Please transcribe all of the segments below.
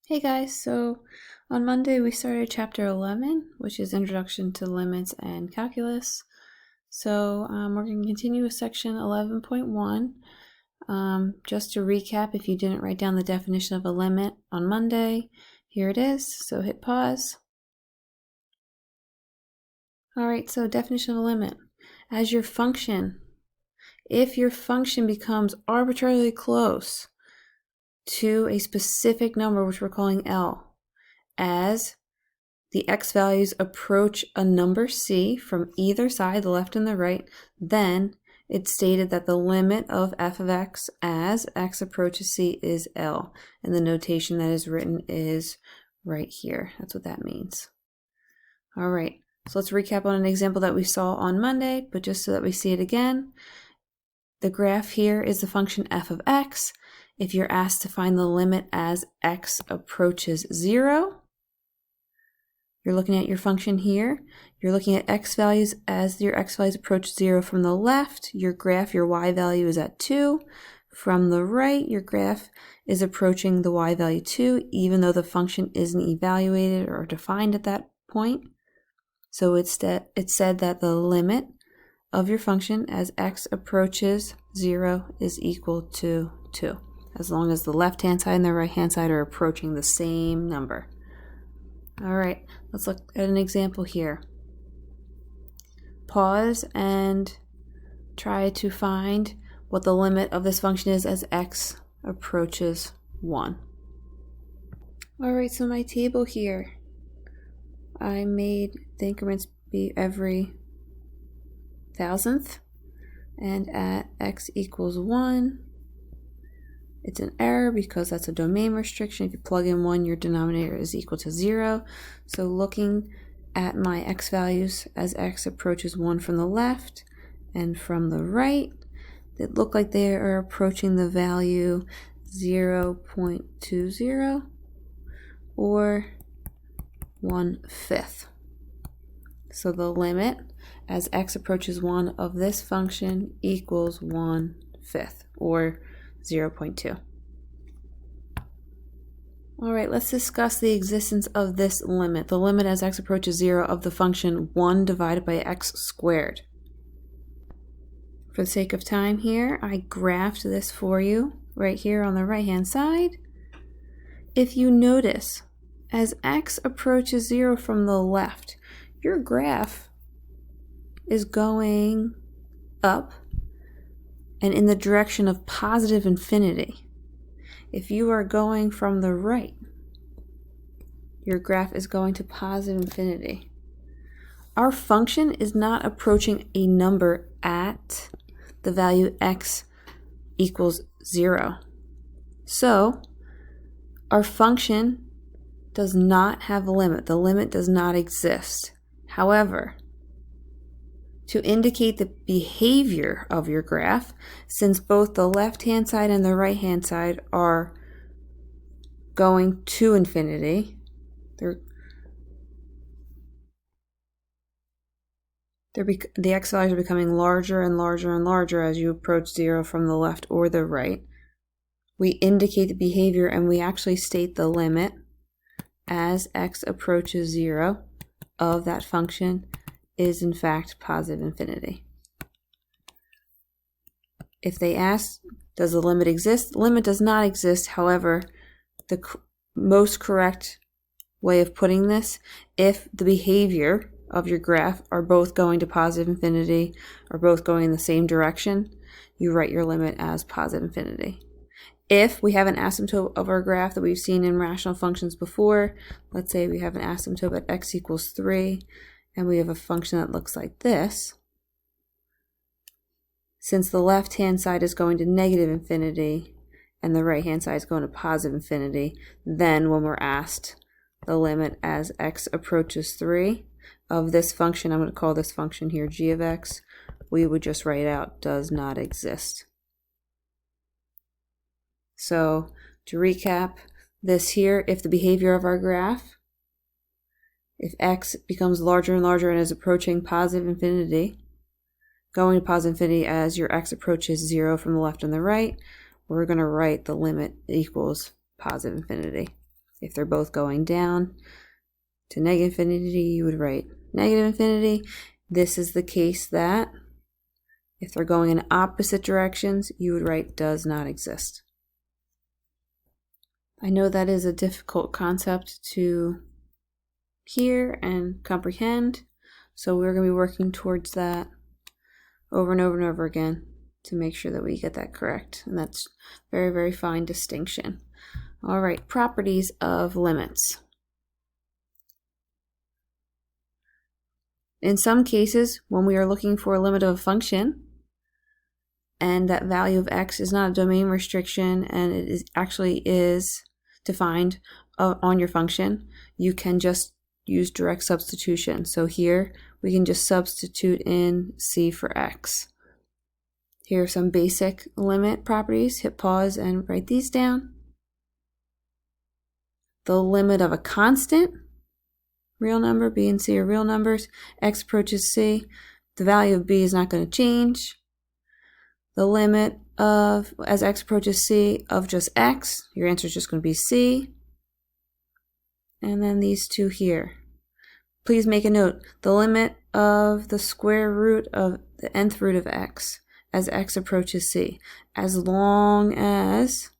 Hey guys, so on Monday we started chapter 11, which is Introduction to Limits and Calculus. So we're going to continue with section 11.1. Just to recap, if you didn't write down the definition of a limit on Monday, here it is, so hit pause. Alright, so definition of a limit. As your function, if your function becomes arbitrarily close to a specific number, which we're calling L, as the x values approach a number c from either side, the left and the right, then it's stated that the limit of f of x as x approaches c is L. And the notation that is written is right here. That's what that means. All right, so let's recap on an example that we saw on Monday, but just so that we see it again. The graph here is the function f of x. If you're asked to find the limit as x approaches 0, you're looking at your function here. You're looking at x values as your x values approach 0 from the left. Your graph, your y value is at 2. From the right, your graph is approaching the y value 2, even though the function isn't evaluated or defined at that point. So it said that the limit of your function as x approaches 0 is equal to 2, as long as the left-hand side and the right-hand side are approaching the same number. All right, let's look at an example here. Pause and try to find what the limit of this function is as x approaches 1. All right, so my table here, I made the increments be every thousandth, and at x equals 1, it's an error because that's a domain restriction. If you plug in 1, your denominator is equal to 0. So looking at my x values as x approaches 1 from the left and from the right, they look like they are approaching the value 0.20 or 1/5. So the limit as x approaches 1 of this function equals 1/5 or 0.2. All right, let's discuss the existence of this limit. The limit as x approaches 0 of the function 1 divided by x squared. For the sake of time here, I graphed this for you right here on the right-hand side. If you notice, as x approaches 0 from the left, your graph is going up and in the direction of positive infinity. If you are going from the right, your graph is going to positive infinity. Our function is not approaching a number at the value x equals 0. So our function does not have a limit. The limit does not exist. However, to indicate the behavior of your graph, since both the left-hand side and the right-hand side are going to infinity, the x values are becoming larger and larger and larger as you approach 0 from the left or the right. We indicate the behavior and we actually state the limit as x approaches 0 of that function is in fact positive infinity. If they ask, does the limit exist? The limit does not exist. However, the most correct way of putting this, if the behavior of your graph are both going to positive infinity or both going in the same direction, you write your limit as positive infinity. If we have an asymptote of our graph that we've seen in rational functions before, let's say we have an asymptote at x equals 3, and we have a function that looks like this. Since the left-hand side is going to negative infinity and the right-hand side is going to positive infinity, then when we're asked the limit as x approaches 3 of this function, I'm going to call this function here g of x, we would just write out does not exist. So to recap this here, if the behavior of our graph, if x becomes larger and larger and is approaching positive infinity, going to positive infinity as your x approaches 0 from the left and the right, we're going to write the limit equals positive infinity. If they're both going down to negative infinity, you would write negative infinity. This is the case that if they're going in opposite directions, you would write does not exist. I know that is a difficult concept to hear and comprehend, so we're going to be working towards that over and over and over again to make sure that we get that correct. And that's very, very fine distinction. All right, properties of limits. In some cases, when we are looking for a limit of a function, and that value of x is not a domain restriction and it actually is defined on your function, you can just use direct substitution. So here we can just substitute in c for x. Here are some basic limit properties. Hit pause and write these down. The limit of a constant, real number, b and c are real numbers, x approaches c, the value of b is not going to change. The limit of, as x approaches c, of just x, your answer is just going to be c. And then these two here. Please make a note, the limit of the square root of the nth root of x as x approaches c, as long as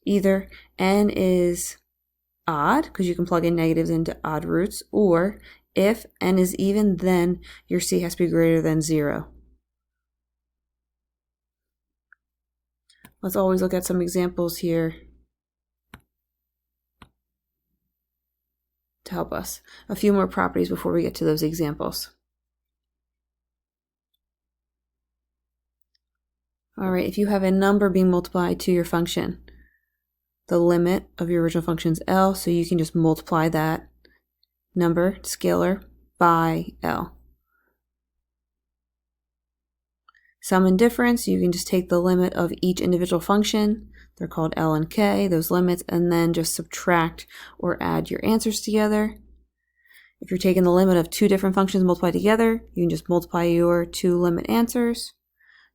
either n is odd, because you can plug in negatives into odd roots, or if n is even, then your c has to be greater than 0. Let's always look at some examples here to help us. A few more properties before we get to those examples. All right, if you have a number being multiplied to your function, the limit of your original function is L, so you can just multiply that number, scalar, by L. Sum and difference, you can just take the limit of each individual function, they're called L and K, those limits, and then just subtract or add your answers together. If you're taking the limit of two different functions multiplied together, you can just multiply your two limit answers.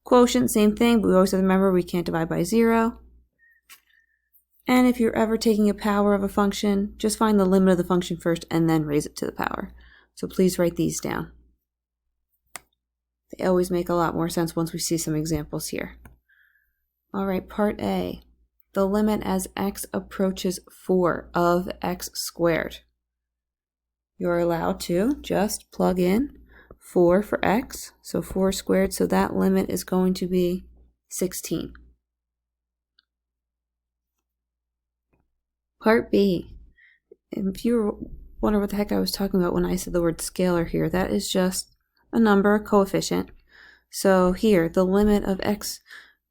Quotient, same thing, but we always have to remember we can't divide by 0. And if you're ever taking a power of a function, just find the limit of the function first and then raise it to the power. So please write these down. They always make a lot more sense once we see some examples here. All right, part A. The limit as x approaches 4 of x squared. You're allowed to just plug in 4 for x, so 4 squared, so that limit is going to be 16. Part B. If you wonder what the heck I was talking about when I said the word scalar here, that is just a number, a coefficient. So here, the limit of x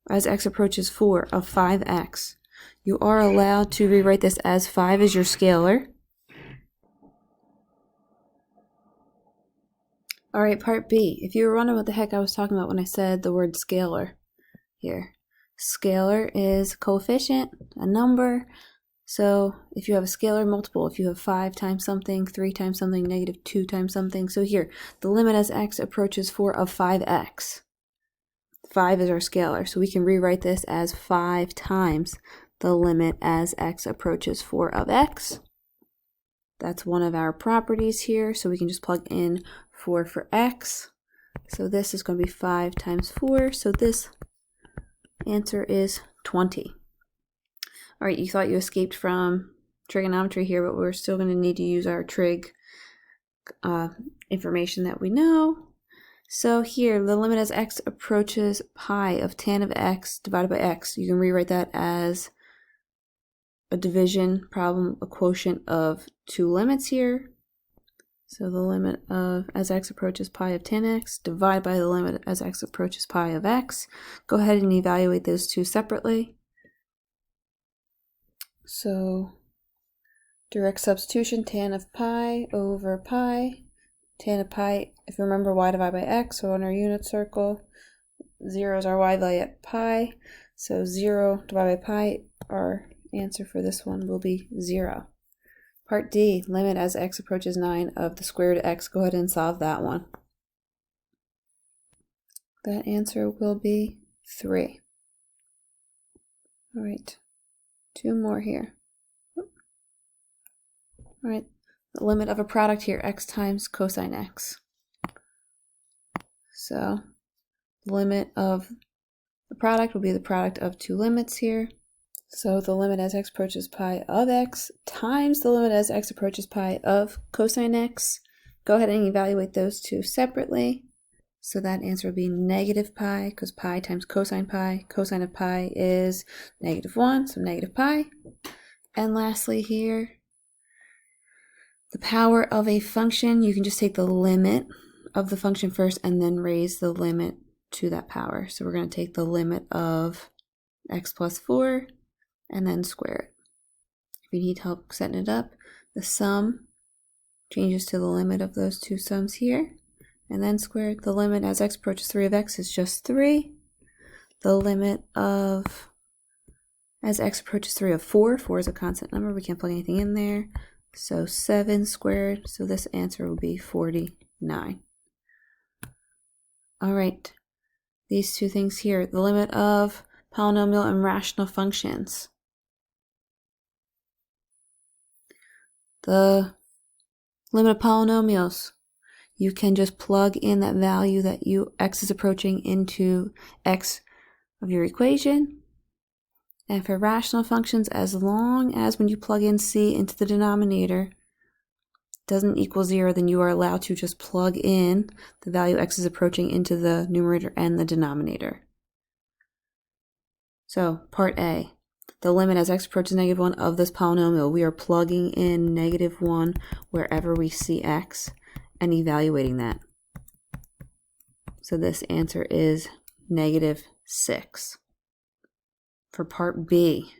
as x approaches 4 of 5x. You are allowed to rewrite this as 5 is your scalar. All right, part B. If you were wondering what the heck I was talking about when I said the word scalar here. Scalar is coefficient, a number. So if you have a scalar multiple, if you have 5 times something, 3 times something, negative 2 times something. So here, the limit as x approaches 4 of 5x. 5 is our scalar, so we can rewrite this as 5 times the limit as x approaches 4 of x. That's one of our properties here, so we can just plug in 4 for x. So this is going to be 5 times 4, so this answer is 20. All right, you thought you escaped from trigonometry here, but we're still going to need to use our trig information that we know. So here, the limit as x approaches pi of tan of x divided by x. You can rewrite that as a division problem, a quotient of two limits here. So the limit of as x approaches pi of tan x divided by the limit as x approaches pi of x. Go ahead and evaluate those two separately. So direct substitution, tan of pi over pi. Tan of pi, if you remember, y divided by x, so on our unit circle, 0 is our y value at pi. So 0 divided by pi, our answer for this one will be 0. Part D, limit as x approaches 9 of the square root of x. Go ahead and solve that one. That answer will be 3. All right. 2 more here. All right, the limit of a product here, x times cosine x. So the limit of the product will be the product of two limits here. So the limit as x approaches pi of x times the limit as x approaches pi of cosine x. Go ahead and evaluate those two separately. So that answer would be negative pi, because pi times cosine pi. Cosine of pi is -1, so negative pi. And lastly here, the power of a function, you can just take the limit of the function first and then raise the limit to that power. So we're going to take the limit of x plus 4 and then square it. If you need help setting it up, the sum changes to the limit of those two sums here, and then square it. The limit as x approaches 3 of x is just 3. The limit of as x approaches 3 of 4, 4 is a constant number, we can't plug anything in there, so 7 squared, so this answer will be 49. All right, these two things here, the limit of polynomial and rational functions. The limit of polynomials, you can just plug in that value that x is approaching into x of your equation. And for rational functions, as long as when you plug in c into the denominator doesn't equal 0, then you are allowed to just plug in the value x is approaching into the numerator and the denominator. So part A, the limit as x approaches -1 of this polynomial, we are plugging in -1 wherever we see x and evaluating that. So this answer is -6. For part B,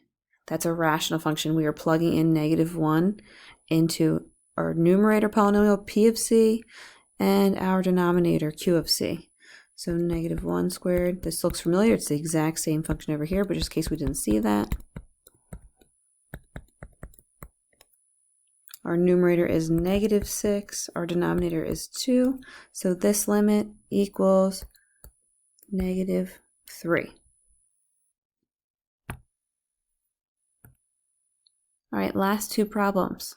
that's a rational function. We are plugging in -1 into our numerator polynomial p of c and our denominator q of c. So -1 squared, this looks familiar, it's the exact same function over here, but just in case we didn't see that. Our numerator is -6, our denominator is 2, so this limit equals -3. All right, last two problems.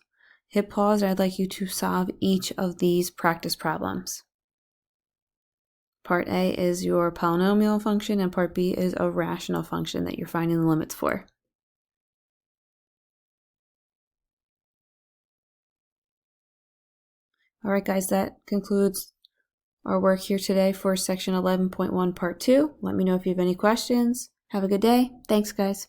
Hit pause, and I'd like you to solve each of these practice problems. Part A is your polynomial function, and part B is a rational function that you're finding the limits for. All right, guys, that concludes our work here today for section 11.1, part 2. Let me know if you have any questions. Have a good day. Thanks, guys.